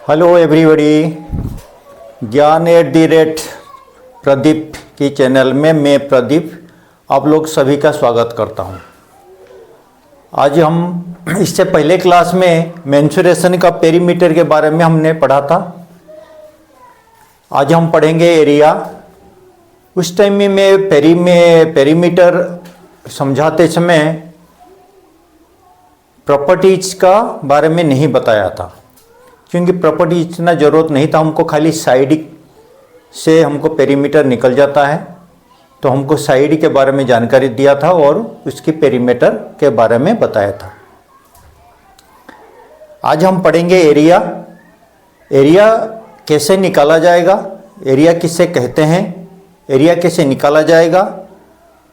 Hello everybody, ज्ञान @प्रदीप की channel में मैं प्रदीप आप लोग सभी का स्वागत करता हूं। आज हम इससे पहले क्लास में मेंसुरेशन का पेरीमीटर के बारे में हमने पढ़ा था। आज हम पढ़ेंगे एरिया। उस टाइम में मैं पेरीमीटर समझाते समय प्रॉपर्टीज का बारे में नहीं बताया था, क्योंकि प्रॉपर्टी इतना ज़रूरत नहीं था। हमको खाली साइड से हमको पेरीमीटर निकल जाता है, तो हमको साइड के बारे में जानकारी दिया था और उसकी पेरीमीटर के बारे में बताया था। आज हम पढ़ेंगे एरिया। एरिया कैसे निकाला जाएगा, एरिया किसे कहते हैं, एरिया कैसे निकाला जाएगा,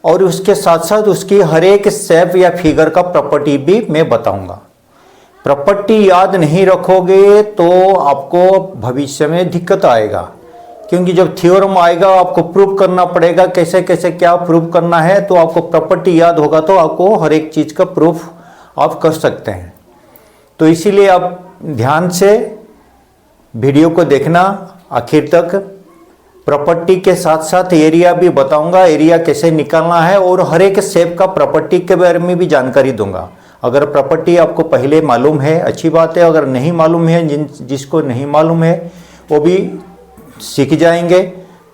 और उसके साथ साथ उसकी हर एक शेप या फिगर का प्रॉपर्टी भी मैं बताऊंगा। प्रॉपर्टी याद नहीं रखोगे तो आपको भविष्य में दिक्कत आएगा, क्योंकि जब थ्योरम आएगा आपको प्रूव करना पड़ेगा कैसे कैसे क्या प्रूव करना है। तो आपको प्रॉपर्टी याद होगा तो आपको हर एक चीज़ का प्रूफ आप कर सकते हैं। तो इसीलिए आप ध्यान से वीडियो को देखना आखिर तक। प्रॉपर्टी के साथ साथ एरिया भी बताऊंगा, एरिया कैसे निकालना है, और हर एक शेप का प्रॉपर्टी के बारे में भी जानकारी दूंगा। अगर प्रॉपर्टी आपको पहले मालूम है अच्छी बात है, अगर नहीं मालूम है, जिसको नहीं मालूम है वो भी सीख जाएंगे।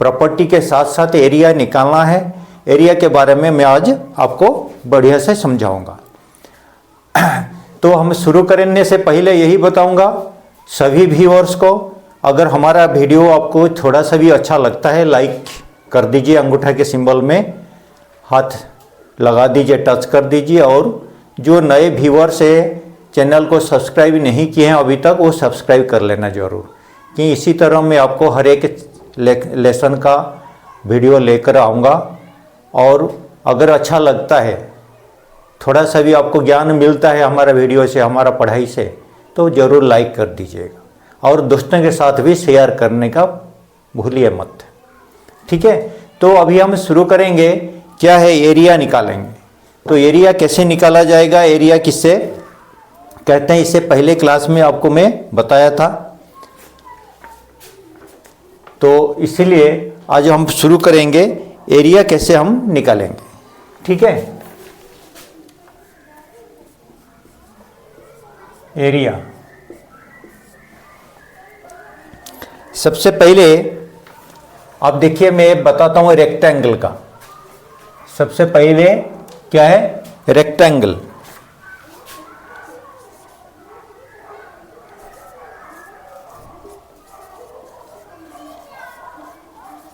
प्रॉपर्टी के साथ साथ एरिया निकालना है। एरिया के बारे में मैं आज आपको बढ़िया से समझाऊंगा। तो हम शुरू करने से पहले यही बताऊंगा सभी व्यूअर्स को, अगर हमारा वीडियो आपको थोड़ा सा भी अच्छा लगता है लाइक कर दीजिए, अंगूठा के सिंबल में हाथ लगा दीजिए, टच कर दीजिए। और जो नए व्यूअर्स है चैनल को सब्सक्राइब नहीं किए हैं अभी तक, वो सब्सक्राइब कर लेना ज़रूर, कि इसी तरह मैं आपको हर एक लेसन का वीडियो लेकर आऊँगा। और अगर अच्छा लगता है, थोड़ा सा भी आपको ज्ञान मिलता है हमारा वीडियो से, हमारा पढ़ाई से, तो ज़रूर लाइक कर दीजिएगा और दोस्तों के साथ भी शेयर करने का भूलिए मत। ठीक है, तो अभी हम शुरू करेंगे। क्या है, एरिया निकालेंगे। तो एरिया कैसे निकाला जाएगा, एरिया किससे कहते हैं, इससे पहले क्लास में आपको मैं बताया था। तो इसलिए आज हम शुरू करेंगे एरिया कैसे हम निकालेंगे। ठीक है, एरिया सबसे पहले आप देखिए, मैं बताता हूं रेक्टेंगल का। सबसे पहले क्या है, रेक्टेंगल।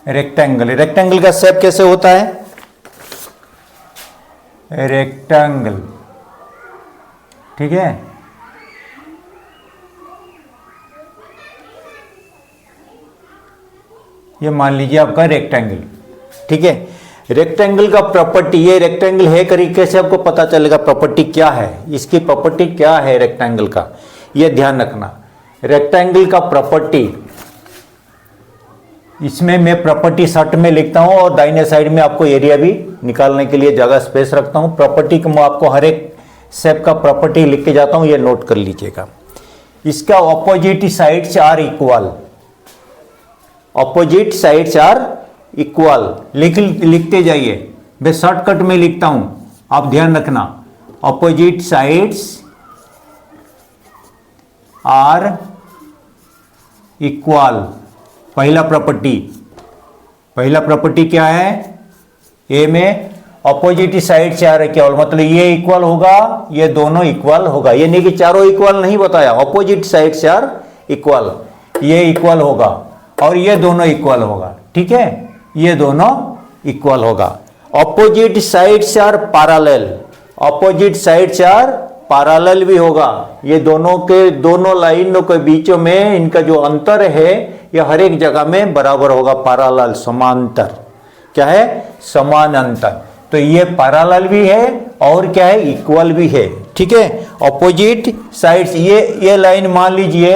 रेक्टेंगल का शेप कैसे होता है, रेक्टेंगल। ठीक है, ये मान लीजिए आपका रेक्टेंगल। ठीक है, रेक्टेंगल का प्रॉपर्टी, ये रेक्टेंगल है तरीके से आपको पता चलेगा प्रॉपर्टी क्या है, इसकी प्रॉपर्टी क्या है रेक्टेंगल का, ये ध्यान रखना। रेक्टेंगल का प्रॉपर्टी, इसमें मैं प्रॉपर्टी शॉर्ट में लिखता हूं और दाहिने साइड में आपको एरिया भी निकालने के लिए जगह स्पेस रखता हूं। प्रॉपर्टी को मैं आपको हर एक शेप का प्रॉपर्टी लिख के जाता हूं, ये नोट कर लीजिएगा। इसका opposite sides are equal, opposite sides are equal लिखते जाइए। मैं शॉर्टकट में लिखता हूं, आप ध्यान रखना। ऑपोजिट साइड्स आर इक्वल, पहला प्रॉपर्टी क्या है, ए में ऑपोजिट साइड से आर इक्वल, मतलब ये इक्वल होगा, ये दोनों इक्वल होगा। ये नहीं कि चारों इक्वल नहीं बताया, ऑपोजिट साइड से आर इक्वल, ये इक्वल होगा और ये दोनों इक्वल होगा। ठीक है, ये दोनों इक्वल होगा। ऑपोजिट साइड से आर पैरेलल, ऑपोजिट साइड से आर पैरेलल भी होगा। ये दोनों लाइनों के बीचों में इनका जो अंतर है ये हर एक जगह में बराबर होगा, पैरेलल, समांतर। क्या है, समान अंतर। तो ये पैरेलल भी है और क्या है, इक्वल भी है। ठीक है, ऑपोजिट साइड्स, ये लाइन मान लीजिए,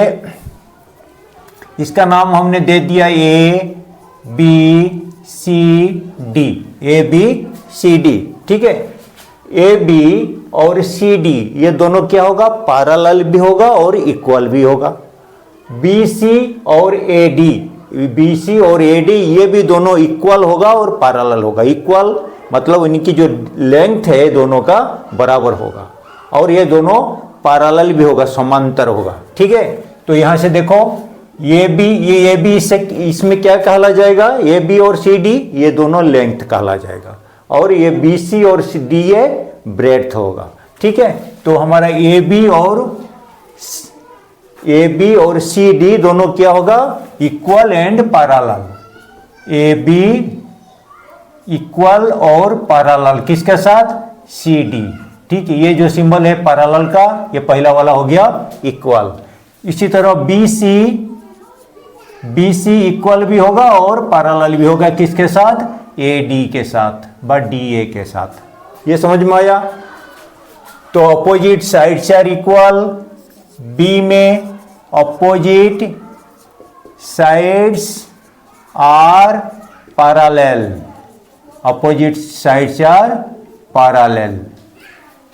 इसका नाम हमने दे दिया A B C D, A B C D. ठीक है, ए बी और सी डी ये दोनों क्या होगा, पैरेलल भी होगा और इक्वल भी होगा। BC और AD, BC और AD ये भी दोनों इक्वल होगा और पैरेलल होगा। इक्वल मतलब इनकी जो लेंथ है दोनों का बराबर होगा, और ये दोनों पैरेलल भी होगा, समांतर होगा। ठीक है, तो यहां से देखो ये भी इसमें क्या कहला जाएगा, AB और CD ये दोनों लेंथ कहला जाएगा, और ये BC और D ये ब्रेड्थ होगा। ठीक है, तो हमारा AB और CD दोनों क्या होगा, equal and parallel. AB equal और पैरेलल किसके साथ, CD। ठीक है, ये जो सिंबल है पैरेलल का, ये पहला वाला हो गया इक्वल। इसी तरह BC इक्वल भी होगा और पैरेलल भी होगा, किसके साथ, AD के साथ, DA के साथ। ये समझ में आया। तो opposite sides are equal, B में opposite sides are parallel, opposite sides are parallel.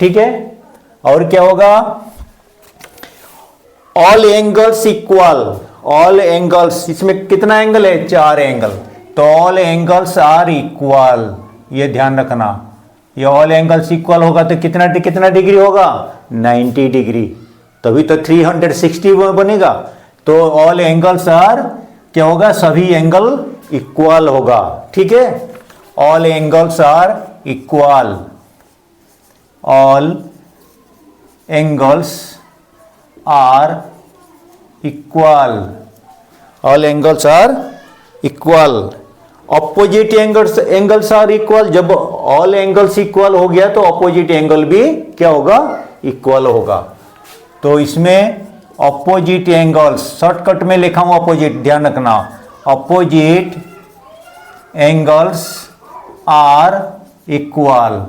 ठीक है, और क्या होगा, all angles equal, all angles, इसमें कितना एंगल है, 4 एंगल, तो ऑल एंगल्स आर इक्वल। ये ध्यान रखना, ये ऑल एंगल्स इक्वल होगा तो कितना डिग्री होगा, 90 डिग्री, तभी तो 360 बनेगा। तो ऑल एंगल्स आर क्या होगा, सभी एंगल इक्वल होगा। ठीक है, all angles are equal, all angles are equal, all angles are equal. Opposite angles are equal, जब ऑल एंगल्स इक्वल हो गया तो ऑपोजिट एंगल भी क्या होगा, इक्वल होगा। तो इसमें ऑपोजिट एंगल्स, शॉर्टकट में लिखा हूं ऑपोजिट, ध्यान रखना, ऑपोजिट एंगल्स आर इक्वल।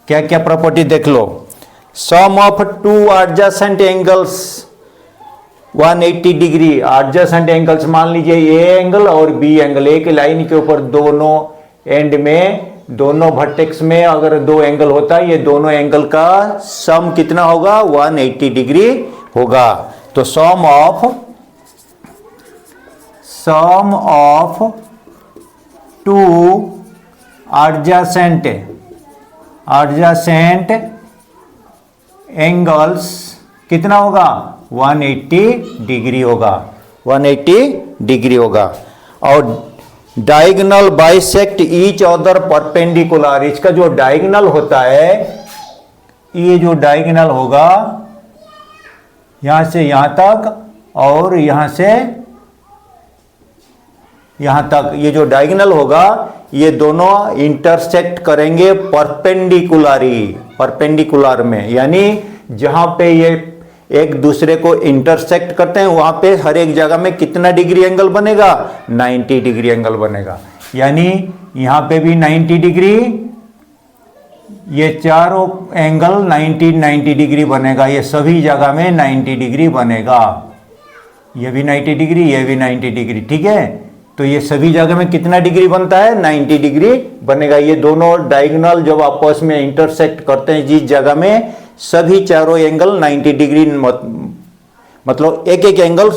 क्या क्या प्रॉपर्टी देख लो, sum of two adjacent angles 180 degree, adjacent angles मान लीजिए ए एंगल और बी एंगल, एक लाइन के ऊपर दोनों एंड में, दोनों वर्टेक्स में अगर 2 एंगल होता है, ये दोनों एंगल का सम कितना होगा, 180 डिग्री होगा। तो सम ऑफ टू एडजेसेंट एंगल्स कितना होगा, 180 डिग्री होगा, 180 डिग्री होगा। और diagonal bisect each other perpendicular, इसका जो डायगोनल होता है, ये जो डायगोनल होगा यहां से यहां तक और यहां से यहां तक, ये जो डायगोनल होगा ये दोनों इंटरसेक्ट करेंगे परपेंडिकुलर में, यानी जहां पे ये एक दूसरे को इंटरसेक्ट करते हैं वहां पे हर एक जगह में कितना डिग्री एंगल बनेगा, 90 डिग्री एंगल बनेगा। यानी यहां पे भी 90 डिग्री, ये चारों एंगल 90 डिग्री बनेगा, ये सभी जगह में 90 डिग्री बनेगा, ये भी 90 डिग्री, ये भी 90 डिग्री। ठीक है, तो ये सभी जगह में कितना डिग्री बनता है, 90 डिग्री बनेगा। ये दोनों डायगोनल जब आपस में इंटरसेक्ट करते हैं जिस जगह में, सभी चारों एंगल 90 डिग्री, मतलब एक एक एंगल,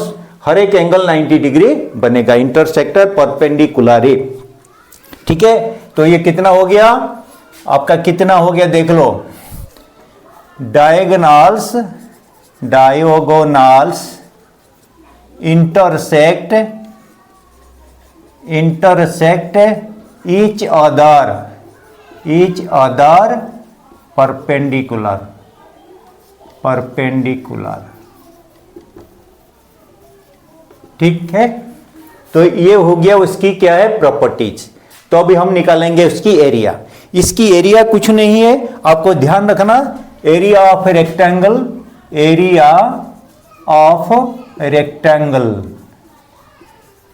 हर एक एंगल 90 डिग्री बनेगा, इंटरसेक्टर परपेंडिकुलरी। ठीक है, तो ये कितना हो गया आपका, कितना हो गया देख लो, diagonals intersect each other perpendicular. ठीक है, तो ये हो गया उसकी क्या है, प्रॉपर्टीज। तो अभी हम निकालेंगे उसकी एरिया। इसकी एरिया कुछ नहीं है, आपको ध्यान रखना, area of rectangle,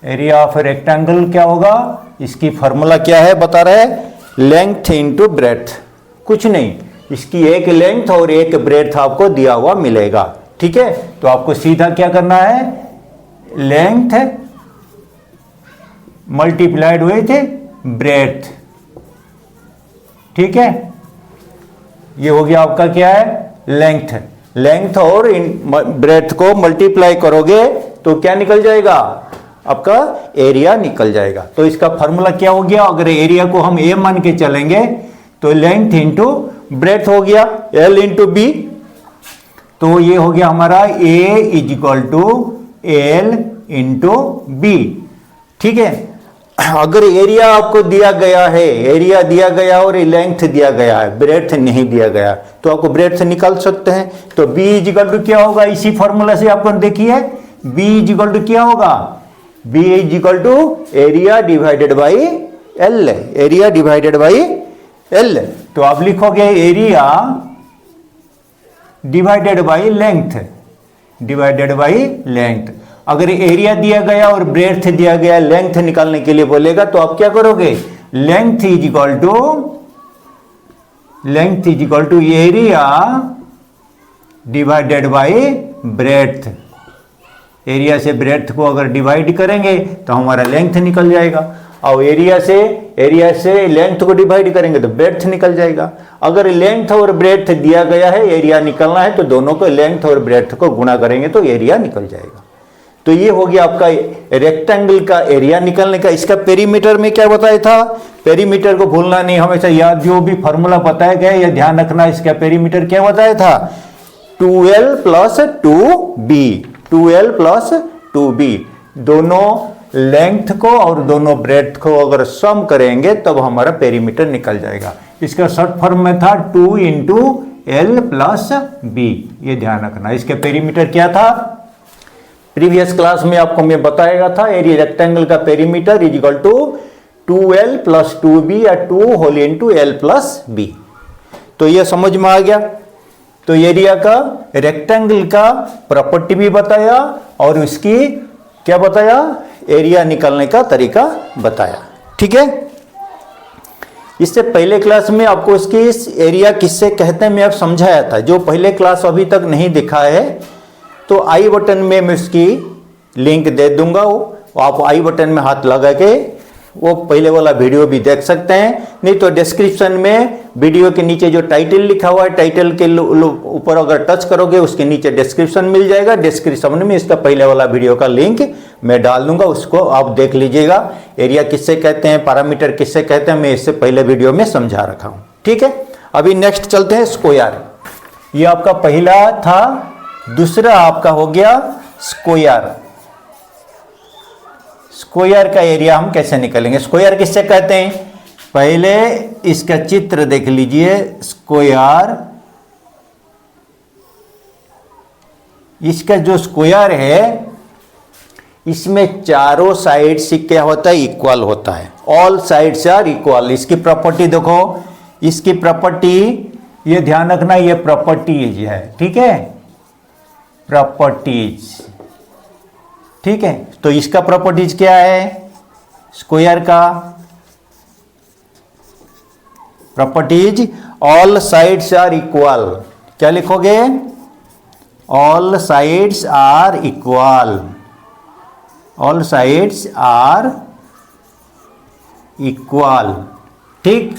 area of rectangle क्या होगा, इसकी फॉर्मूला क्या है बता रहे हैं, लेंथ इंटू ब्रेड्थ, कुछ नहीं, इसकी एक लेंथ और एक ब्रेड्थ आपको दिया हुआ मिलेगा। ठीक है, तो आपको सीधा क्या करना है, लेंथ मल्टीप्लाइड विथ ब्रेड्थ। ठीक है, ये हो गया आपका क्या है, लेंथ और ब्रेड्थ को मल्टीप्लाई करोगे तो क्या निकल जाएगा, आपका एरिया निकल जाएगा। तो इसका फॉर्मूला क्या हो गया, अगर एरिया को हम ए मान के चलेंगे तो लेंथ इंटू ब्रेथ हो गया, एल इंटू बी। तो ये हो गया हमारा A is equal to L into B. ठीक है, अगर एरिया आपको दिया गया है, एरिया दिया गया और लेंथ दिया गया है, ब्रेथ नहीं दिया गया, तो आपको ब्रेथ निकाल सकते हैं। तो b इज इक्वल टू क्या होगा, इसी फॉर्मूला से आपको देखिए b इज इक्वल टू क्या होगा, b is equal to area divided by L, area divided by L. तो आप लिखोगे area divided by length, divided by length. अगर एरिया दिया गया और ब्रेथ दिया गया, लेंथ निकालने के लिए बोलेगा तो आप क्या करोगे, length is equal to area divided by breadth. Area से ब्रेथ को अगर डिवाइड करेंगे तो हमारा लेंथ निकल जाएगा, और एरिया से लेंथ को डिवाइड करेंगे तो ब्रेथ निकल जाएगा। अगर लेंथ और ब्रेथ दिया गया है, एरिया निकलना है, तो दोनों को लेंथ और ब्रेथ को गुणा करेंगे तो एरिया निकल जाएगा। तो ये हो गया आपका रेक्टेंगल का एरिया निकलने का। इसका पेरीमीटर में क्या बताया था, पेरीमीटर को भूलना नहीं, हमेशा याद, जो भी फॉर्मूला बताया गया ये ध्यान रखना। इसका पेरीमीटर क्या बताया था, 2l plus 2b, 2l plus 2b। दोनों लेंथ को और दोनों ब्रेथ को अगर सम करेंगे तब हमारा पेरीमीटर निकल जाएगा। इसका शॉर्ट फॉर्म में था 2 इंटू एल प्लस बी, ये ध्यान रखना। इसका पेरीमीटर क्या था, प्रीवियस क्लास में आपको मैं बताया था, एरिया रेक्टेंगल का perimeter is equal to 2l plus 2b या 2 whole into L plus B. तो ये समझ में आ गया। तो एरिया का रेक्टेंगल का प्रॉपर्टी भी बताया और उसकी क्या बताया, एरिया निकालने का तरीका बताया। ठीक है, इससे पहले क्लास में आपको इसकी एरिया किससे कहते हैं मैं अब समझाया था। जो पहले क्लास अभी तक नहीं दिखा है तो आई बटन में मैं उसकी लिंक दे दूंगा, वो आप आई बटन में हाथ लगा के वो पहले वाला वीडियो भी देख सकते हैं। नहीं तो डिस्क्रिप्शन में वीडियो के नीचे जो टाइटल लिखा हुआ है, टाइटल के ऊपर अगर टच करोगे उसके नीचे डिस्क्रिप्शन मिल जाएगा। डिस्क्रिप्शन में इसका पहले वाला वीडियो का लिंक मैं डाल दूंगा, उसको आप देख लीजिएगा। एरिया किससे कहते हैं, पैरामीटर किससे कहते हैं, मैं इससे पहले वीडियो में समझा रखा हूँ। ठीक है, अभी नेक्स्ट चलते हैं स्क्वायर। ये आपका पहला था, दूसरा आपका हो गया स्क्वायर। स्क्वायर का एरिया हम कैसे निकालेंगे, स्क्वायर किससे कहते हैं, पहले इसका चित्र देख लीजिए। स्क्वायर, इसका जो स्क्वायर है इसमें चारों साइड से क्या होता है, इक्वल होता है। All sides are equal. इसकी प्रॉपर्टी देखो, इसकी प्रॉपर्टी ये ध्यान रखना, ये प्रॉपर्टीज है। ठीक है, प्रॉपर्टीज। ठीक है, तो इसका प्रॉपर्टीज क्या है, स्क्वायर का properties, all sides are equal. क्या लिखोगे, all sides are equal, all sides are equal. ठीक,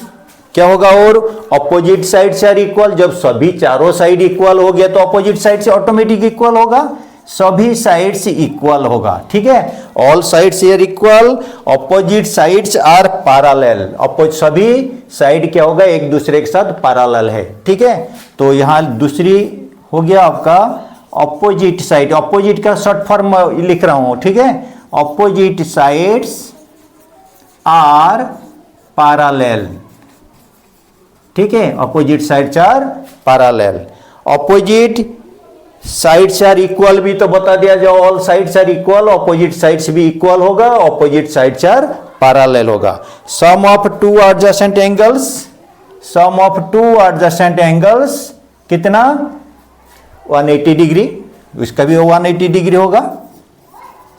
क्या होगा, और opposite sides are equal. जब सभी चारों साइड इक्वल हो गया तो opposite sides automatic equal होगा, सभी साइड से इक्वल होगा। ठीक है, all sides are equal, opposite sides are parallel. सभी साइड क्या होगा, एक दूसरे के साथ पैरेलल है। ठीक है, तो यहां दूसरी हो गया आपका अपोजिट साइड। अपोजिट का शॉर्ट फॉर्म लिख रहा हूं। ठीक है, अपोजिट साइड्स आर पैरेलल। ठीक है, opposite sides are parallel. Opposite sides are equal भी तो बता दिया, जो all sides are equal, opposite sides भी इक्वल होगा, अपोजिट साइड्स आर पैरेलल होगा। Sum of two adjacent angles, sum of two adjacent angles कितना, 180 डिग्री, उसका भी 180 डिग्री होगा।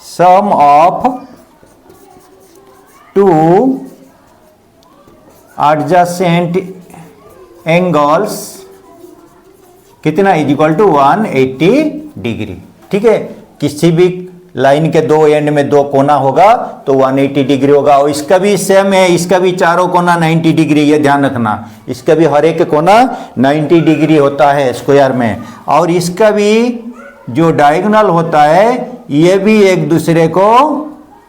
Sum of two adjacent angles कितना, इज इक्वल टू 180 डिग्री। ठीक है, किसी भी लाइन के दो एंड में दो कोना होगा तो 180 डिग्री होगा। और इसका भी सेम है, इसका भी चारों कोना 90 डिग्री, ये ध्यान रखना। इसका भी हर एक कोना 90 डिग्री होता है स्क्वायर में। और इसका भी जो डायगोनल होता है ये भी एक दूसरे को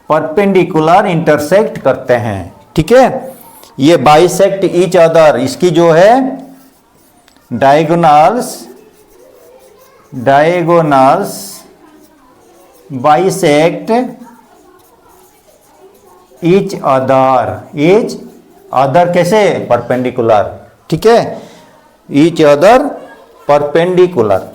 परपेंडिकुलर इंटरसेक्ट करते हैं, ठीक है। ये बाइसेक्ट ईच अदर, इसकी जो है डायगोनल्स बाइसेक्ट ईच अदर कैसे? परपेंडिकुलर, ठीक है। ईच अदर परपेंडिकुलर,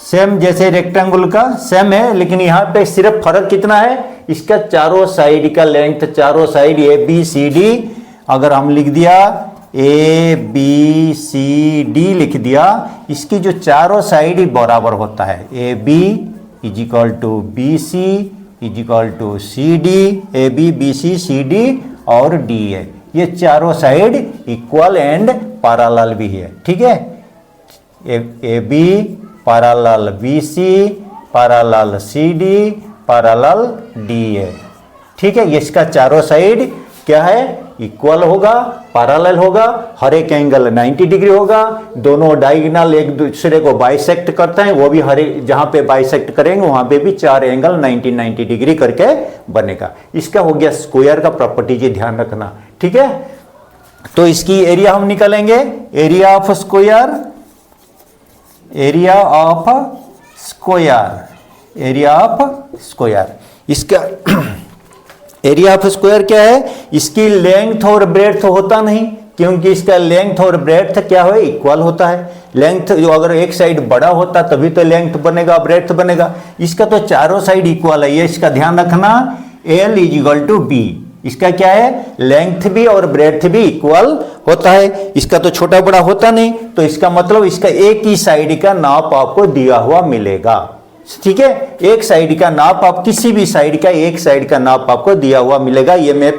सेम जैसे रेक्टेंगल का सेम है, लेकिन यहां पे सिर्फ फर्क कितना है, इसका चारों साइड का लेंथ, चारों side A B C D, अगर हम लिख दिया ए बी सी डी लिख दिया, इसकी जो चारों साइड ही बराबर होता है। A B is equal to B C is equal to C D, A B B C C D और डी है, ये चारों साइड इक्वल एंड पैरेलल भी है, ठीक है। A B parallel B C, parallel C D, parallel D है, ठीक है। इसका चारों साइड क्या है? इक्वल होगा, पैरेलल होगा, हर एक एंगल 90 डिग्री होगा, दोनों डायगोनल एक दूसरे को बाइसेक्ट करते हैं, वो भी हर एक जहां पे बाइसेक्ट करेंगे वहां पे भी चार एंगल 90 डिग्री करके बनेगा। इसका हो गया स्क्वायर का प्रॉपर्टीज, ध्यान रखना, ठीक है। तो इसकी एरिया हम निकालेंगे, area of square, area of square, इसका एरिया ऑफ स्क्वायर क्या है? इसकी लेंथ और ब्रेड्थ होता नहीं, क्योंकि इसका लेंथ और ब्रेड्थ क्या है? इक्वल होता है। लेंथ जो अगर एक साइड बड़ा होता तभी तो लेंथ बनेगा, ब्रेड्थ बनेगा, इसका तो चारों साइड इक्वल है, ये इसका ध्यान रखना। L is equal to B, इसका क्या है? लेंथ भी और ब्रेड्थ भी इक्वल होता है, इसका तो छोटा बड़ा होता नहीं, तो इसका मतलब इसका एक ही साइड का नाप आपको दिया हुआ मिलेगा, ठीक है। एक साइड का नाप, आप किसी भी साइड का एक साइड का नाप आपको दिया हुआ मिलेगा, ये मैं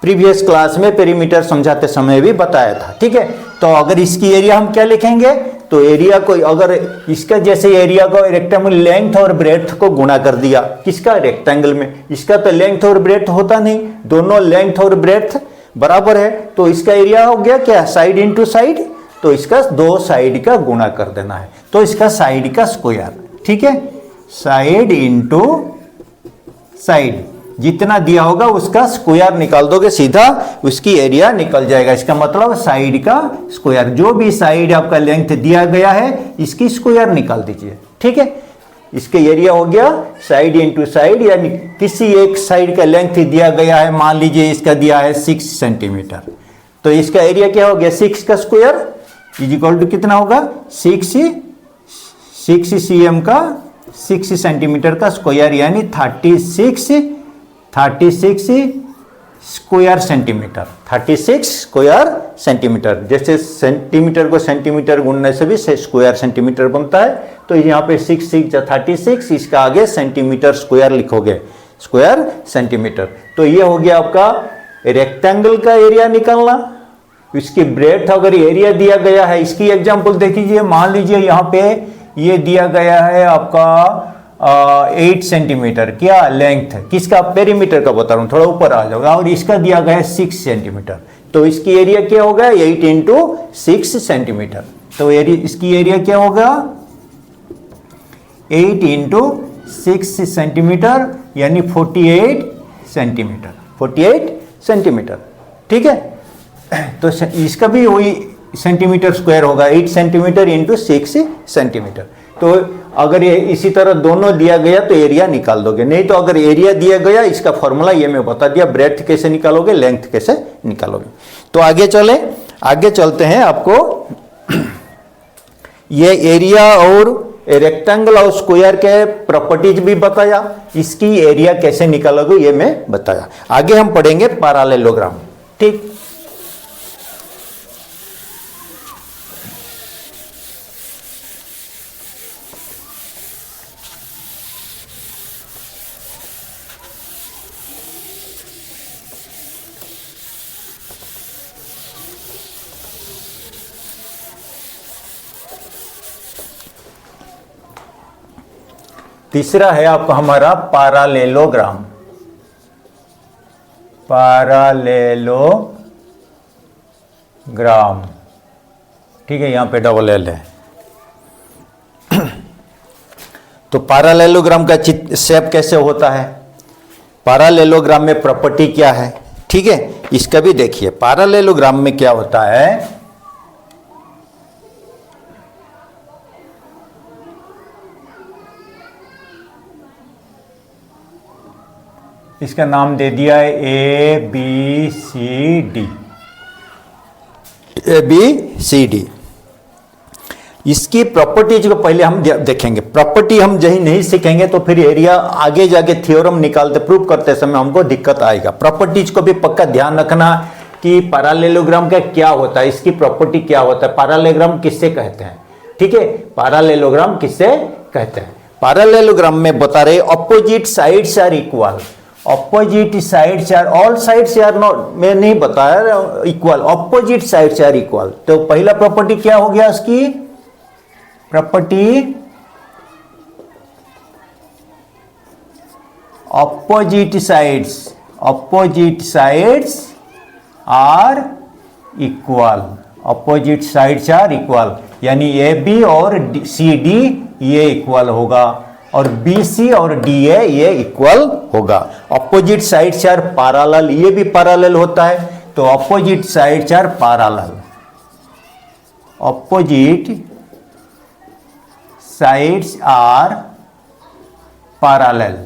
प्रीवियस क्लास में पेरीमीटर समझाते समय भी बताया था, ठीक है। तो अगर इसकी एरिया हम क्या लिखेंगे, तो एरिया को अगर इसका जैसे एरिया को रेक्टेंगल लेंथ और ब्रेड्थ को गुणा कर दिया, किसका? रेक्टेंगल में, इसका तो लेंथ और ब्रेड्थ होता नहीं, दोनों लेंथ और ब्रेड्थ बराबर है, तो इसका एरिया हो गया क्या? साइड इंटू साइड, तो इसका दो साइड का गुणा कर देना है, तो इसका साइड का स्क्वायर, ठीक है। साइड इंटू साइड, जितना दिया होगा उसका स्क्वायर निकाल दोगे, सीधा उसकी एरिया निकल जाएगा। इसका मतलब साइड का स्क्वायर, जो भी साइड आपका लेंथ दिया गया है इसकी स्क्वायर निकाल दीजिए, ठीक है। इसके एरिया हो गया साइड इंटू साइड, यानी किसी एक साइड का लेंथ दिया गया है, मान लीजिए इसका दिया है 6 सेंटीमीटर, तो इसका एरिया क्या हो गया? 6 का स्क्वायर इज इक्वल टू कितना होगा? 6 cm का 6 सेंटीमीटर का स्क्वायर, यानी 36 स्क्वायर सेंटीमीटर, 36 स्क्वायर सेंटीमीटर। जैसे सेंटीमीटर को सेंटीमीटर गुणने से भी स्क्वायर सेंटीमीटर बनता है, तो यहाँ पे 6 या 36, इसका आगे सेंटीमीटर स्क्वायर लिखोगे, स्क्वायर सेंटीमीटर। तो ये हो गया आपका रेक्टेंगल का एरिया निकालना। इसकी ब्रेड्थ अगर एरिया दिया गया है, इसकी एग्जांपल देखिए, मान लीजिए यहाँ पे ये दिया गया है आपका 8 सेंटीमीटर, क्या लेंथ, किसका? पेरीमीटर का बता रहा हूं, थोड़ा ऊपर आ जाओगा, और इसका दिया गया है 6 सेंटीमीटर, तो इसकी एरिया क्या होगा? 8 इंटू 6 सेंटीमीटर, तो इसकी एरिया क्या होगा? 8 इंटू 6 सेंटीमीटर, यानी 48 सेंटीमीटर, ठीक है। तो इसका भी वही सेंटीमीटर स्क्वायर होगा, 8 सेंटीमीटर इंटू 6 सेंटीमीटर। तो अगर ये इसी तरह दोनों दिया गया तो एरिया निकाल दोगे, नहीं तो अगर एरिया दिया गया, इसका फॉर्मूला ये मैं बता दिया, ब्रेड्थ कैसे निकालोगे, लेंथ कैसे निकालोगे। तो आगे चलते हैं, आपको ये एरिया और रेक्टेंगल और स्क्वायर के प्रॉपर्टीज भी बताया, इसकी एरिया कैसे निकालोगे ये मैं बताया। आगे हम पढ़ेंगे पैरेललोग्राम, ठीक। तीसरा है आपका हमारा पैरेललोग्राम, ठीक है, यहां पे डबल एल है। तो पैरेललोग्राम का शेप कैसे होता है, पैरेललोग्राम में प्रॉपर्टी क्या है, ठीक है, इसका भी देखिए। पैरेललोग्राम में क्या होता है, इसका नाम दे दिया है A B C D, A B C D. इसकी प्रॉपर्टीज को पहले हम देखेंगे। प्रॉपर्टी हम यही नहीं सीखेंगे तो फिर एरिया आगे जाके थ्योरम निकालते प्रूव करते समय हमको दिक्कत आएगा। प्रॉपर्टीज को भी पक्का ध्यान रखना कि पैरेललोग्राम का क्या होता है, इसकी प्रॉपर्टी क्या होता है, पैरेललोग्राम किससे कहते हैं, ठीक है, पैरेललोग्राम किससे कहते हैं। पैरेललोग्राम में बता रहे opposite sides are equal, opposite sides are, all sides are not, मैं नहीं बताया equal, opposite sides are equal. तो पहला प्रॉपर्टी क्या हो गया उसकी, property opposite sides are equal, opposite sides are equal, यानी ए बी और सी डी ये इक्वल होगा और बी सी और डी ए ये इक्वल होगा। ऑपोजिट साइड्स आर पैरेलल, ये भी पैरेलल होता है, तो opposite sides are parallel, opposite sides are parallel,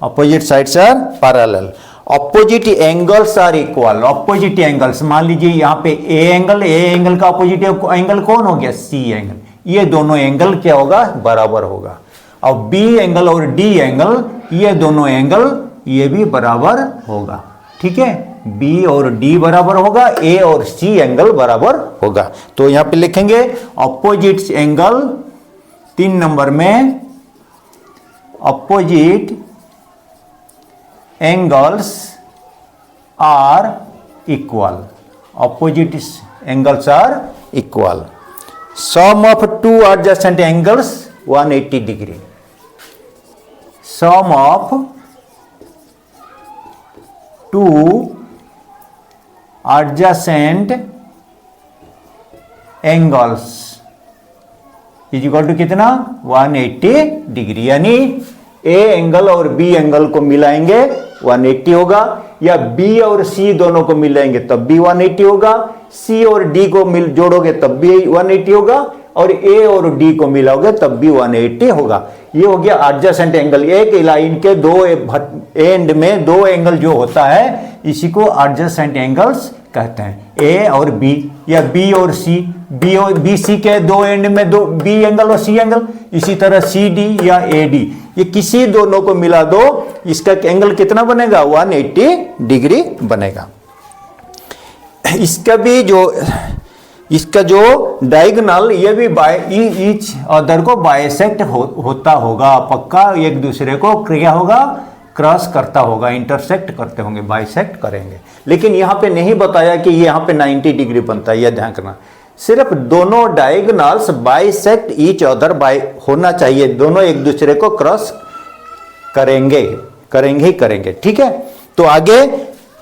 opposite sides are parallel. Opposite angles are equal, opposite angles, मान लीजिए यहां पे ए एंगल का ऑपोजिट एंगल कौन हो गया, सी एंगल, ये दोनों एंगल क्या होगा, बराबर होगा। और बी एंगल और डी एंगल, ये दोनों एंगल ये भी बराबर होगा, ठीक है, बी और डी बराबर होगा, ए और सी एंगल बराबर होगा। तो यहां पे लिखेंगे ऑपोजिट एंगल, 3 नंबर में opposite angles are equal, opposite angles are equal. Sum of 2 adjacent angles 180 degree, sum of 2 adjacent angles is equal to कितना, 180 डिग्री, यानी ए एंगल और बी एंगल को मिलाएंगे 180 होगा, या बी और सी दोनों को मिलाएंगे तब भी 180 होगा, सी और डी को जोड़ोगे तब भी 180 होगा, और ए और डी को मिलाओगे तब भी 180 होगा। ये हो गया एडजेसेंट एंगल, एक लाइन के दो एंड में 2 एंगल जो होता है इसी को एडजेसेंट एंगल्स कहते हैं, ए और बी, या बी और सी, बी और बी सी के 2 एंड में 2 बी एंगल और सी एंगल, इसी तरह सी डी या ए डी, ये किसी दोनों को मिला दो, इसका एंगल कितना बनेगा, 180 डिग्री बनेगा। इसका जो डायगोनल, ये भी ईच अदर को बाइसेक्ट होता होगा, पक्का एक दूसरे को क्या होगा, क्रॉस करता होगा, इंटरसेक्ट करते होंगे, बाइसेक्ट करेंगे। लेकिन यहाँ पे नहीं बताया कि ये यहाँ पे 90 डिग्री बनता है, यह ध्यान रखना। सिर्फ दोनों diagonals bisect each other by होना चाहिए, दोनों एक दूसरे को क्रॉस करेंगे, ठीक है। तो आगे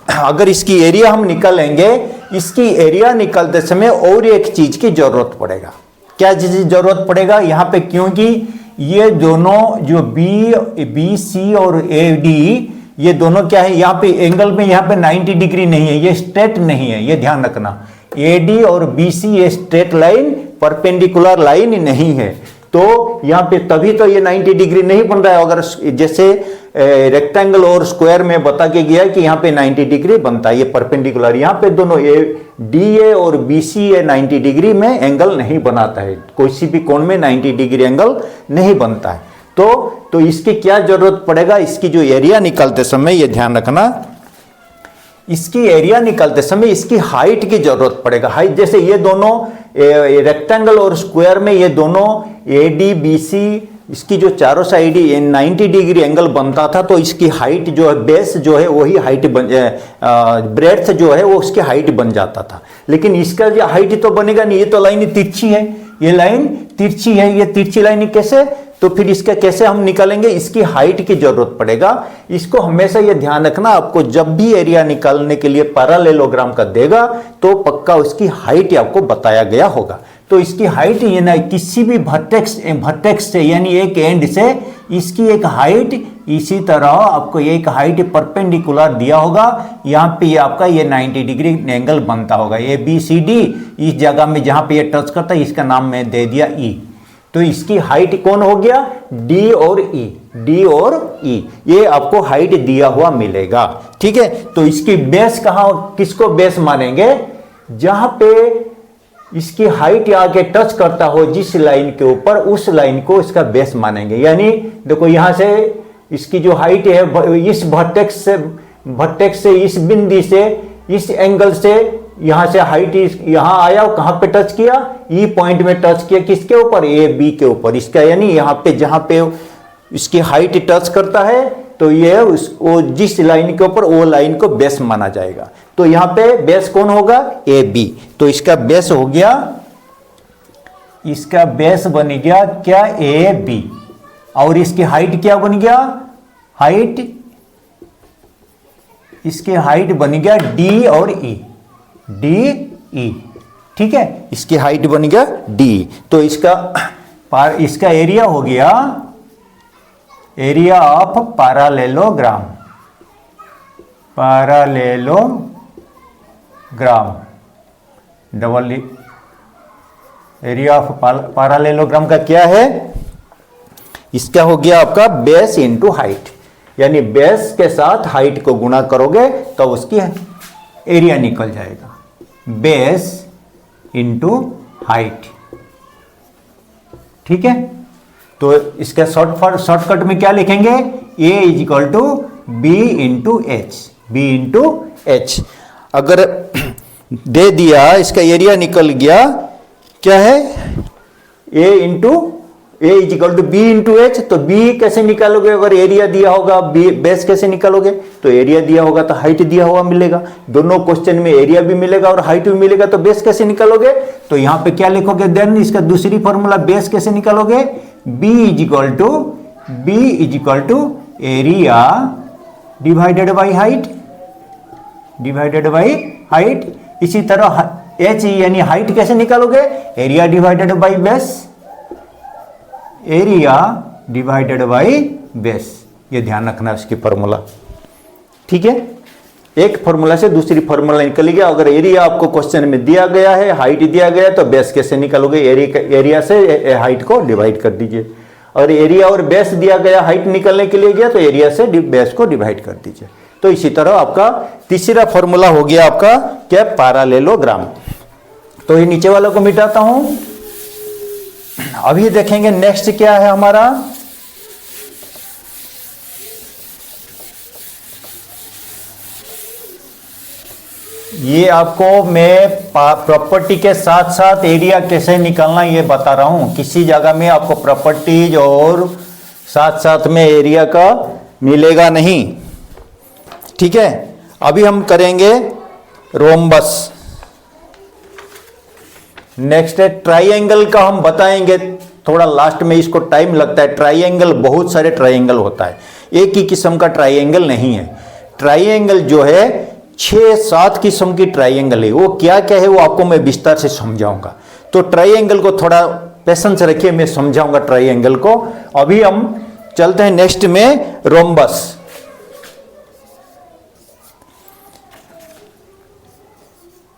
अगर इसकी एरिया हम निकालेंगे, इसकी एरिया निकालते समय और एक चीज की जरूरत पड़ेगा। क्या चीज की जरूरत पड़ेगा यहाँ पे, क्योंकि ये दोनों जो बी सी और ए डी, ये दोनों क्या है, यहाँ पे एंगल में यहाँ पे 90 डिग्री नहीं है, ये स्ट्रेट नहीं है, ये ध्यान रखना। ए डी और बी सी ये स्ट्रेट लाइन, परपेंडिकुलर लाइन नहीं है, तो यहाँ पे तभी तो ये 90 डिग्री नहीं बन रहा है। अगर जैसे रेक्टेंगल और स्क्वायर में बता के गया कि यहाँ पे 90 डिग्री बनता है, ये परपेंडिकुलर, यहाँ पे दोनों डी ए और बी सी ए 90 डिग्री में एंगल नहीं बनाता है, कोई भी कोण में 90 डिग्री एंगल नहीं बनता है। तो इसकी क्या जरूरत पड़ेगा, इसकी जो एरिया निकालते समय ये ध्यान रखना, इसकी एरिया निकालते समय इसकी हाइट की जरूरत पड़ेगा। हाइट जैसे ये दोनों रेक्टेंगल और स्क्वायर में ये दोनों ए डी बी सी, इसकी जो चारों साइड 90 डिग्री एंगल बनता था, तो इसकी हाइट जो है, बेस जो है वही हाइट ब्रेड्थ जो है वो उसकी हाइट बन जाता था। लेकिन इसका जो हाइट तो बनेगा नहीं, ये तो लाइन तिरछी है, ये लाइन तिरछी है, ये तिरछी लाइन कैसे, तो फिर इसका कैसे हम निकालेंगे, इसकी हाइट की जरूरत पड़ेगा। इसको हमेशा ये ध्यान रखना, आपको जब भी एरिया निकालने के लिए पैरेललोग्राम का देगा तो पक्का उसकी हाइट आपको बताया गया होगा, तो इसकी हाइट ये ना किसी भी वर्टेक्स से यानी एक एंड से इसकी एक हाइट इसी तरह आपको एक हाइट परपेंडिकुलर दिया होगा, यहाँ पे ये आपका ये 90 डिग्री एंगल बनता होगा। ए बी सी डी इस जगह में जहाँ पे ये टच करता है इसका नाम मैं दे दिया ई। तो इसकी हाइट कौन हो गया, डी और ई, डी और ई, ये आपको हाइट दिया हुआ मिलेगा। ठीक है, तो इसकी बेस कहाँ, किसको बेस मानेंगे, जहां पे इसकी हाइट आके टच करता हो जिस लाइन के ऊपर, उस लाइन को इसका बेस मानेंगे। यानी देखो यहां से इसकी जो हाइट है इस वर्टेक्स से इस बिंदु से इस एंगल से यहां से हाइट यहां आया, कहां पे टच किया, ई पॉइंट में टच किया, किसके ऊपर, ए बी के ऊपर। इसका यानी यहां पे जहां पे इसकी हाइट टच करता है तो ये वो जिस लाइन के ऊपर वो लाइन को बेस माना जाएगा। तो यहां पे बेस कौन होगा, ए बी। तो इसका बेस हो गया, इसका बेस बन गया क्या, ए बी। और इसकी हाइट क्या बन गया, हाइट, इसकी हाइट बन गया डी और ई, डी ई। ठीक है, इसकी हाइट बन गया डी। तो इसका एरिया हो गया area of parallelogram, double area of parallelogram का क्या है, इसका हो गया आपका बेस इंटू हाइट। यानी बेस के साथ हाइट को गुणा करोगे तो उसकी एरिया निकल जाएगा, बेस इंटू हाइट। ठीक है, तो इसका शॉर्टकट में क्या लिखेंगे, A is equal to B into H, B into H. अगर दे दिया इसका एरिया निकल गया, क्या है, A is equal to B into H. तो बी कैसे निकालोगे, अगर एरिया दिया होगा, बी बेस कैसे निकालोगे, तो एरिया दिया होगा तो हाइट दिया हुआ मिलेगा। दोनों क्वेश्चन में एरिया भी मिलेगा और हाइट भी मिलेगा, तो बेस कैसे निकालोगे, तो यहां पे क्या लिखोगे, देन इसका दूसरी फॉर्मूला बेस कैसे निकालोगे, B is equal to area divided by height, इसी तरह एच यानी हाइट कैसे निकालोगे, area divided by base, area divided by base. ये ध्यान रखना इसकी फॉर्मूला। ठीक है, एक फॉर्मूला से दूसरी फॉर्मूला निकल गया। अगर एरिया आपको क्वेश्चन में दिया गया है, हाइट दिया गया है, तो बेस कैसे निकालोगे, एरिया से हाइट को डिवाइड कर दीजिए। और एरिया और बेस दिया गया, हाइट निकलने के लिए गया तो एरिया से बेस को डिवाइड कर दीजिए। तो इसी तरह आपका तीसरा फॉर्मूला हो गया आपका क्या, पैरेललोग्राम। तो ये नीचे वालों को मिटाता हूं। अभी देखेंगे नेक्स्ट क्या है हमारा, ये आपको मैं प्रॉपर्टी के साथ साथ एरिया कैसे निकालना ये बता रहा हूं। किसी जगह में आपको प्रॉपर्टीज और साथ साथ में एरिया का मिलेगा नहीं। ठीक है, अभी हम करेंगे रोम्बस। नेक्स्ट है ट्राइंगल का, हम बताएंगे थोड़ा लास्ट में, इसको टाइम लगता है। ट्राइंगल, बहुत सारे ट्राइंगल होता है, एक ही किस्म का ट्राइंगल नहीं है। ट्राइंगल जो है 6-7 किस्म की ट्राइंगल है। वो क्या क्या है वो आपको मैं विस्तार से समझाऊंगा। तो ट्राइंगल को थोड़ा पेशेंस रखिए, मैं समझाऊंगा ट्राइंगल को। अभी हम चलते हैं नेक्स्ट में रोम्बस।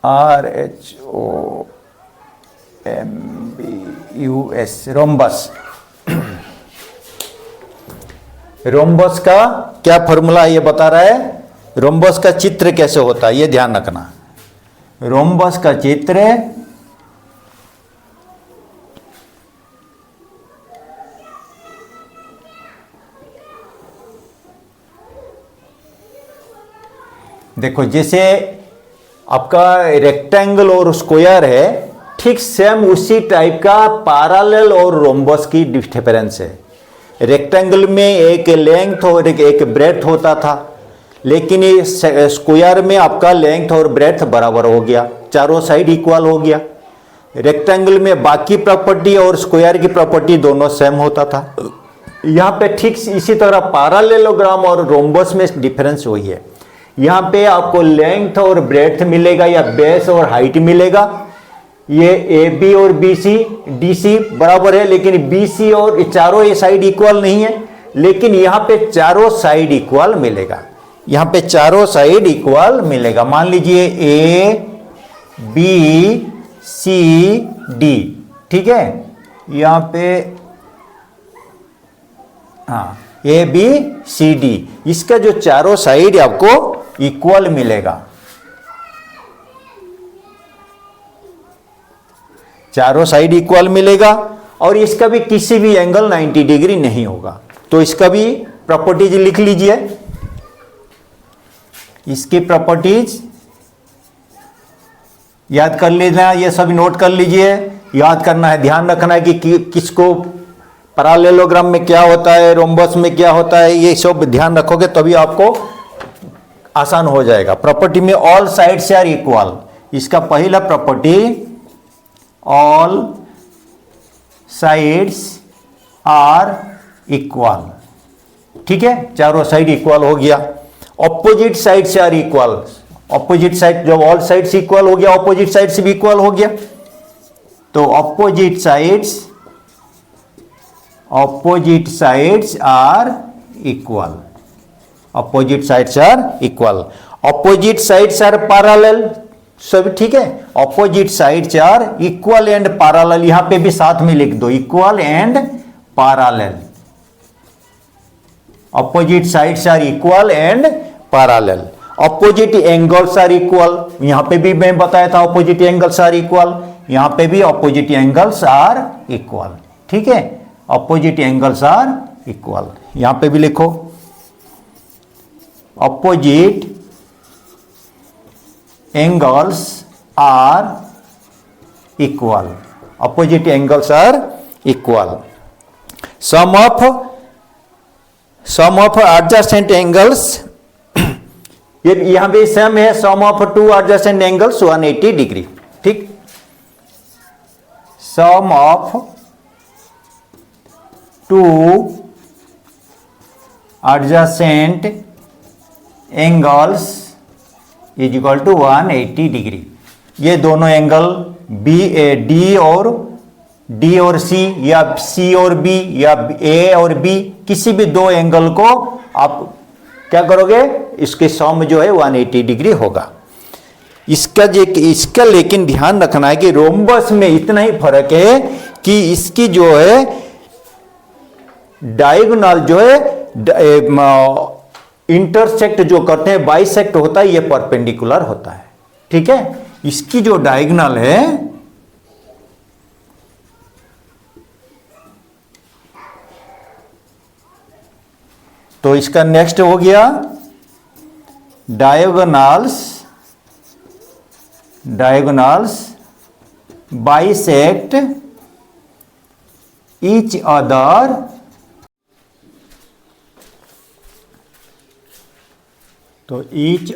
RHOMBUS, rhombus. रोम्बस का क्या फॉर्मूला ये बता रहा है, रोम्बस का चित्र कैसे होता है ये ध्यान रखना। रोम्बस का चित्र देखो, जैसे आपका रेक्टेंगल और स्क्वायर है, ठीक सेम उसी टाइप का पैरेलल और रोम्बस की डिफरेंस है। रेक्टेंगल में एक लेंथ और एक ब्रेथ होता था, लेकिन ये स्क्वायर में आपका लेंथ और ब्रेथ बराबर हो गया, चारों साइड इक्वल हो गया। रेक्टेंगल में बाकी प्रॉपर्टी और स्क्वायर की प्रॉपर्टी दोनों सेम होता था। यहाँ पे ठीक इसी तरह पैरेललोग्राम और रोम्बस में डिफरेंस वही है। यहाँ पे आपको लेंथ और ब्रेथ मिलेगा या बेस और हाइट मिलेगा, ये ए बी और बी सी डी सी बराबर है, लेकिन बी सी और चारों ये साइड इक्वल नहीं है, लेकिन यहां पे चारों साइड इक्वल मिलेगा, यहां पे चारों साइड इक्वल मिलेगा। मान लीजिए ए बी सी डी, ठीक है, यहां पे हाँ ए बी सी डी, इसका जो चारों साइड आपको इक्वल मिलेगा, चारों साइड इक्वल मिलेगा, और इसका भी किसी भी एंगल 90 डिग्री नहीं होगा। तो इसका भी प्रॉपर्टीज लिख लीजिए, इसकी प्रॉपर्टीज याद कर लेना, ये सब नोट कर लीजिए, याद करना है, ध्यान रखना है कि किसको पैरेललोग्राम में क्या होता है, रोम्बस में क्या होता है, ये सब ध्यान रखोगे तभी आपको आसान हो जाएगा। प्रॉपर्टी में ऑल साइड्स आर इक्वल, इसका पहला property all sides are equal, ठीक है, चारों साइड इक्वल हो गया। Opposite sides are equal, opposite side जब ऑल साइड्स इक्वल हो गया, ऑपोजिट साइड से भी इक्वल हो गया, तो opposite sides are equal, opposite sides are equal, opposite sides are parallel, सब ठीक है, opposite sides are equal and parallel, यहां पे भी साथ में लिख दो, equal and parallel, opposite sides are equal and parallel. Opposite angles are equal, यहां पे भी मैं बताया था ऑपोजिट एंगल्स आर इक्वल, यहां पे भी ऑपोजिट एंगल्स आर इक्वल, ठीक है, ऑपोजिट एंगल्स आर इक्वल, यहां पे भी लिखो opposite angles are equal, opposite angles are equal. Sum of adjacent angles, ये यहां भी सेम है, sum of two adjacent angles 180 degree, ठीक, sum of two adjacent angles is equal to 180 degree, ये दोनों एंगल डी और सी, या सी और बी, या ए और बी, किसी भी दो एंगल को आप क्या करोगे, इसके सम जो है 180 डिग्री होगा। इसका लेकिन ध्यान रखना है कि रोम्बस में इतना ही फर्क है कि इसकी जो है डायगोनल जो है इंटरसेक्ट जो करते हैं, बाइसेक्ट होता है, ये परपेंडिकुलर होता है, ठीक है, इसकी जो डायगोनल है तो इसका नेक्स्ट हो गया डायगोनल्स बाइसेक्ट ईच अदर, तो ईच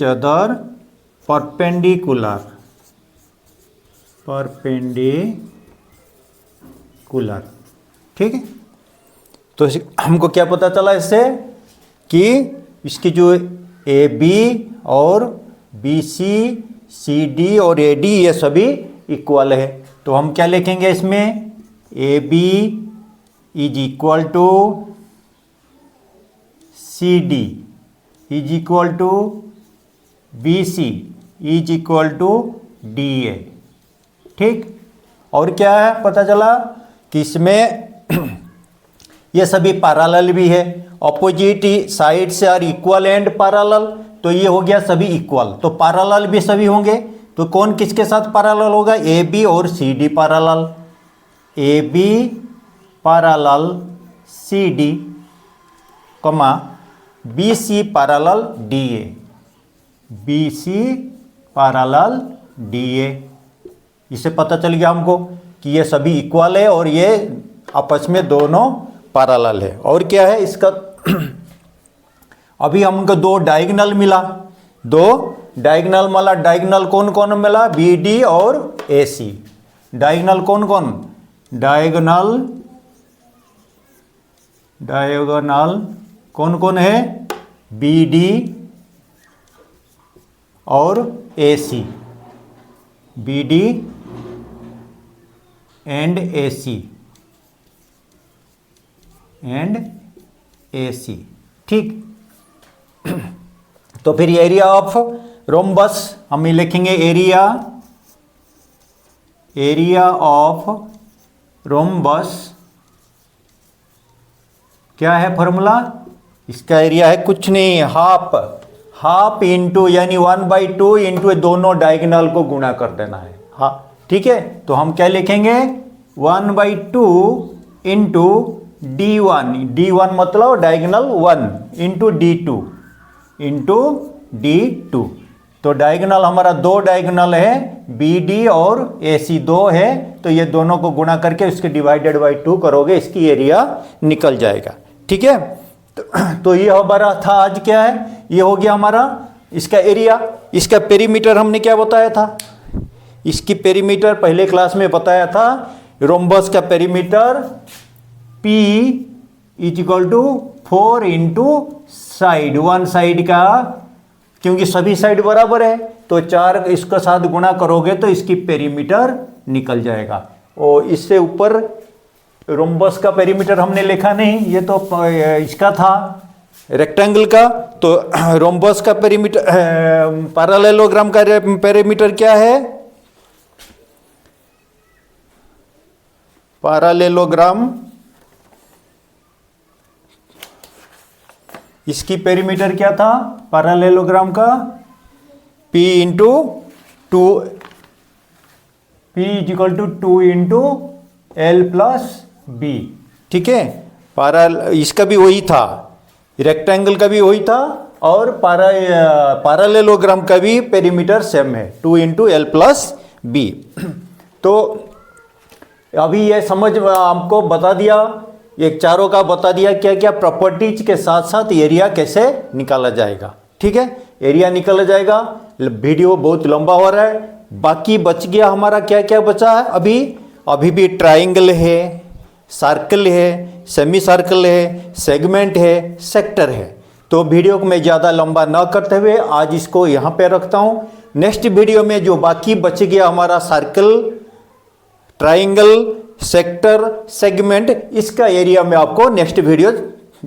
अदर परपेंडिकुलर, ठीक है। तो हमको क्या पता चला इससे कि इसकी जो ए बी और बी सी, सी डी और ए डी ये सभी इक्वल है, तो हम क्या लिखेंगे इसमें, A B is equal to C D is equal to B C is equal to D A, ठीक। और क्या है पता चला कि इसमें ये सभी पैरेलल भी है, ऑपोजिट साइड से आर इक्वल एंड पैरेलल, तो ये हो गया सभी इक्वल, तो पैरेलल भी सभी होंगे, तो कौन किसके साथ पैरेलल होगा, ए बी और C D parallel, A B parallel C D, comma B C parallel D A, B C parallel D A, इससे पता चल गया हमको कि ये सभी इक्वल है और ये आपस में दोनों पैरेलल है। और क्या है इसका अभी हमको दो डायगोनल मिला, दो डायगोनल मिला, डायगोनल कौन कौन मिला, बी डी और ए सी, डायगोनल कौन कौन, डायगोनल कौन कौन है, बी डी और ए सी, BD एंड AC ठीक। तो फिर एरिया ऑफ रोम्बस हम लिखेंगे एरिया ऑफ रोम्बस क्या है फॉर्मूला, इसका एरिया है कुछ नहीं, हाफ इंटू यानी 1/2 इंटू दोनों डायगोनल को गुणा कर देना है। हाँ ठीक है, तो हम क्या लिखेंगे 1/2 इंटू D1 मतलब डायगोनल 1 इंटू D2 तो डायगोनल हमारा दो डायगोनल है BD और AC दो है, तो ये दोनों को गुणा करके इसके डिवाइडेड बाई 2 करोगे, इसकी एरिया निकल जाएगा। ठीक है, तो ये हमारा था आज क्या है, ये हो गया हमारा इसका एरिया। इसका पेरीमीटर हमने क्या बताया था, इसकी पेरीमीटर पहले क्लास में बताया था, रोम्बस का perimeter P = 4 into side, one side का, क्योंकि सभी साइड बराबर है तो 4 इसके साथ गुणा करोगे तो इसकी पेरीमीटर निकल जाएगा। और इससे ऊपर रोम्बस का पेरीमीटर हमने लिखा नहीं, ये तो इसका था रेक्टेंगल का, तो रोम्बस का पेरीमीटर पैरेललोग्राम का पेरीमीटर क्या है, पैरेललोग्राम इसकी पेरीमीटर क्या था पैरेललोग्राम का P = 2 इंटू L + B। ठीक है, इसका भी वही था, रेक्टेंगल का भी वही था और पैरेललोग्राम का भी पेरीमीटर सेम है 2 इंटू L + B। तो अभी ये समझ हमको बता दिया, एक चारों का बता दिया क्या क्या प्रॉपर्टीज के साथ साथ एरिया कैसे निकाला जाएगा। ठीक है, एरिया निकाला जाएगा। वीडियो बहुत लंबा हो रहा है, बाकी बच गया हमारा क्या क्या बचा है, अभी भी ट्राइंगल है, सर्कल है, सेमी सर्कल है, सेगमेंट है, सेक्टर है। तो वीडियो को मैं ज़्यादा लंबा ना करते हुए आज इसको यहाँ पे रखता हूँ। नेक्स्ट वीडियो में जो बाकी बच गया हमारा सर्कल, ट्राइंगल, सेक्टर, सेगमेंट, इसका एरिया में आपको नेक्स्ट वीडियो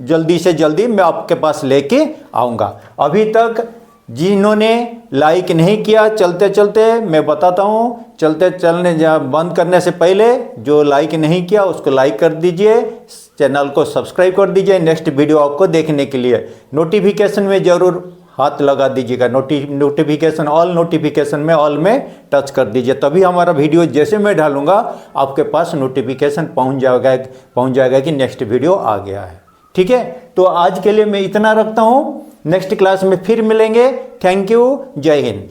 जल्दी से जल्दी मैं आपके पास लेके आऊँगा। अभी तक जिन्होंने लाइक नहीं किया, चलते चलते मैं बताता हूँ, चलने बंद करने से पहले जो लाइक नहीं किया उसको लाइक कर दीजिए, चैनल को सब्सक्राइब कर दीजिए नेक्स्ट वीडियो आपको देखने के लिए। नोटिफिकेशन में ज़रूर हाथ लगा दीजिएगा, नोटिफिकेशन में ऑल में टच कर दीजिए, तभी हमारा वीडियो जैसे मैं डालूंगा आपके पास नोटिफिकेशन पहुंच जाएगा कि नेक्स्ट वीडियो आ गया है। ठीक है, तो आज के लिए मैं इतना रखता हूं, नेक्स्ट क्लास में फिर मिलेंगे। थैंक यू, जय हिंद।